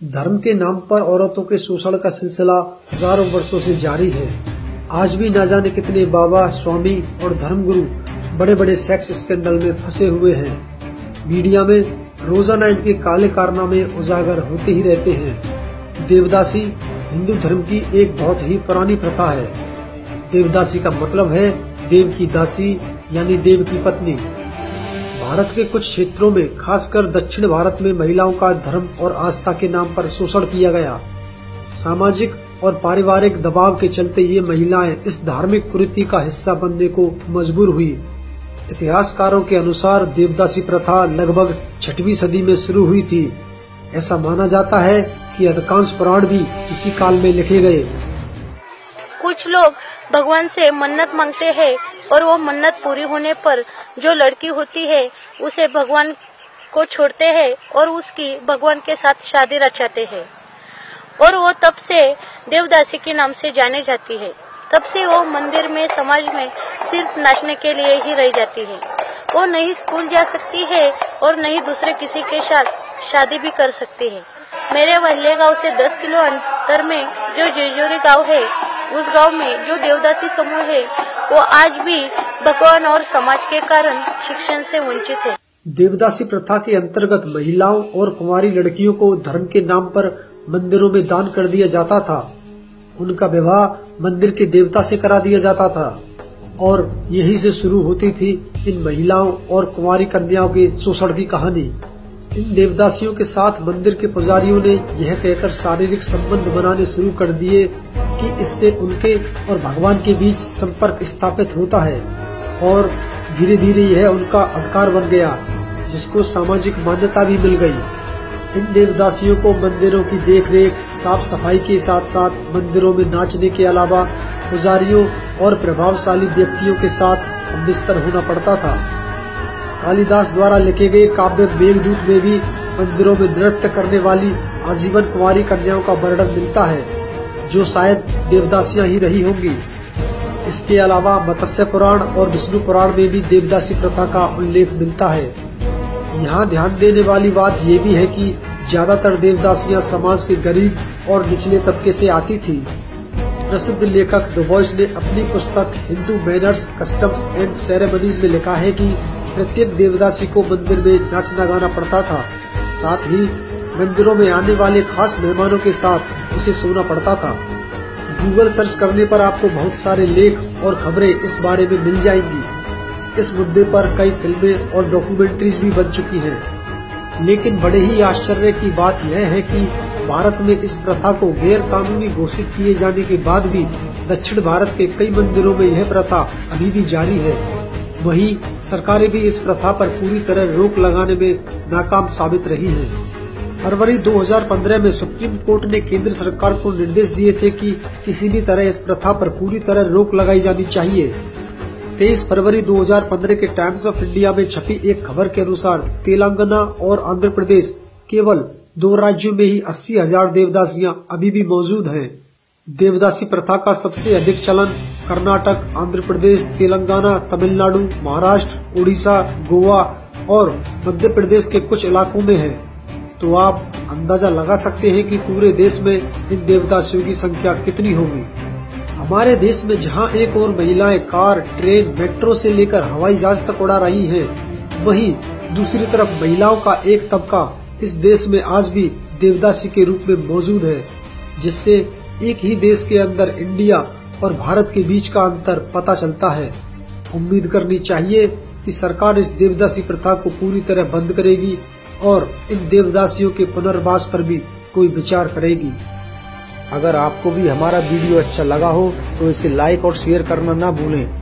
धर्म के नाम पर औरतों के शोषण का सिलसिला हजारों वर्षों से जारी है। आज भी न जाने कितने बाबा, स्वामी और धर्मगुरु बड़े बड़े सेक्स स्कैंडल में फंसे हुए हैं। मीडिया में रोजाना इनके काले कारनामे उजागर होते ही रहते हैं। देवदासी हिंदू धर्म की एक बहुत ही पुरानी प्रथा है। देवदासी का मतलब है देव की दासी यानी देव की पत्नी। भारत के कुछ क्षेत्रों में, खासकर दक्षिण भारत में, महिलाओं का धर्म और आस्था के नाम पर शोषण किया गया। सामाजिक और पारिवारिक दबाव के चलते ये महिलाएं इस धार्मिक कुरीति का हिस्सा बनने को मजबूर हुई। इतिहासकारों के अनुसार देवदासी प्रथा लगभग 6वीं सदी में शुरू हुई थी। ऐसा माना जाता है कि अधिकांश पुराण भी इसी काल में लिखे गए। कुछ लोग भगवान से मन्नत मांगते हैं और वो मन्नत पूरी होने पर जो लड़की होती है उसे भगवान को छोड़ते हैं और उसकी भगवान के साथ शादी रचाते हैं, और वो तब से देवदासी के नाम से जाने जाती है। तब से वो मंदिर में, समाज में सिर्फ नाचने के लिए ही रह जाती है। वो नहीं स्कूल जा सकती है और नहीं दूसरे किसी के साथ शादी भी कर सकती है। मेरे वल्ले गांव से 10 किलो अंतर में जो जेजोरी गांव है, उस गांव में जो देवदासी समूह है वो आज भी भगवान और समाज के कारण शिक्षण से वंचित है। देवदासी प्रथा के अंतर्गत महिलाओं और कुंवारी लड़कियों को धर्म के नाम पर मंदिरों में दान कर दिया जाता था। उनका विवाह मंदिर के देवता से करा दिया जाता था और यही से शुरू होती थी इन महिलाओं और कुंवारी कन्याओं के शोषण की कहानी। इन देवदासियों के साथ मंदिर के पुजारियों ने यह कहकर शारीरिक संबंध बनाने शुरू कर दिए कि इससे उनके और भगवान के बीच संपर्क स्थापित होता है, और धीरे धीरे यह उनका अधिकार बन गया, जिसको सामाजिक मान्यता भी मिल गई। इन देवदासियों को मंदिरों की देखरेख, साफ सफाई के साथ साथ मंदिरों में नाचने के अलावा पुजारियों और प्रभावशाली व्यक्तियों के साथ हमबिस्तर होना पड़ता था। कालिदास द्वारा लिखे गए काव्य मेघदूत में भी मंदिरों में नृत्य करने वाली आजीवन कुंवारी कन्याओं का वर्णन मिलता है, जो शायद देवदासियां ही रही होंगी। इसके अलावा मत्स्य पुराण और विष्णु पुराण में भी देवदासी प्रथा का उल्लेख मिलता है। यहाँ ध्यान देने वाली बात ये भी है कि ज्यादातर देवदासियां समाज के गरीब और निचले तबके से आती थी। प्रसिद्ध लेखक डुबोइस ने अपनी पुस्तक Hindu manners, customs and ceremonies में लिखा है कि प्रत्येक देवदासी को मंदिर में नाचना गाना पड़ता था। साथ ही मंदिरों में आने वाले खास मेहमानों के साथ उसे सोना पड़ता था। गूगल सर्च करने पर आपको बहुत सारे लेख और खबरें इस बारे में मिल जाएंगी। इस मुद्दे पर कई फिल्में और डॉक्यूमेंट्रीज भी बन चुकी हैं। लेकिन बड़े ही आश्चर्य की बात यह है कि भारत में इस प्रथा को गैर कानूनी घोषित किए जाने के बाद भी दक्षिण भारत के कई मंदिरों में यह प्रथा अभी भी जारी है। वहीं सरकारें भी इस प्रथा पर पूरी तरह रोक लगाने में नाकाम साबित रही हैं। फरवरी 2015 में सुप्रीम कोर्ट ने केंद्र सरकार को निर्देश दिए थे कि किसी भी तरह इस प्रथा पर पूरी तरह रोक लगाई जानी चाहिए। 23 फरवरी 2015 के टाइम्स ऑफ इंडिया में छपी एक खबर के अनुसार तेलंगाना और आंध्र प्रदेश, केवल 2 राज्यों में ही 80,000 देवदासियां अभी भी मौजूद हैं। देवदासी प्रथा का सबसे अधिक चलन कर्नाटक, आंध्र प्रदेश, तेलंगाना, तमिलनाडु, महाराष्ट्र, उड़ीसा, गोवा और मध्य प्रदेश के कुछ इलाकों में है। तो आप अंदाजा लगा सकते हैं कि पूरे देश में इन देवदासियों की संख्या कितनी होगी। हमारे देश में जहां एक और महिलाएं कार, ट्रेन, मेट्रो से लेकर हवाई जहाज तक उड़ा रही हैं, वहीं दूसरी तरफ महिलाओं का एक तबका इस देश में आज भी देवदासी के रूप में मौजूद है, जिससे एक ही देश के अंदर इंडिया और भारत के बीच का अंतर पता चलता है। उम्मीद करनी चाहिए कि सरकार इस देवदासी प्रथा को पूरी तरह बंद करेगी और इन देवदासियों के पुनर्वास पर भी कोई विचार करेगी। अगर आपको भी हमारा वीडियो अच्छा लगा हो तो इसे लाइक और शेयर करना ना भूलें।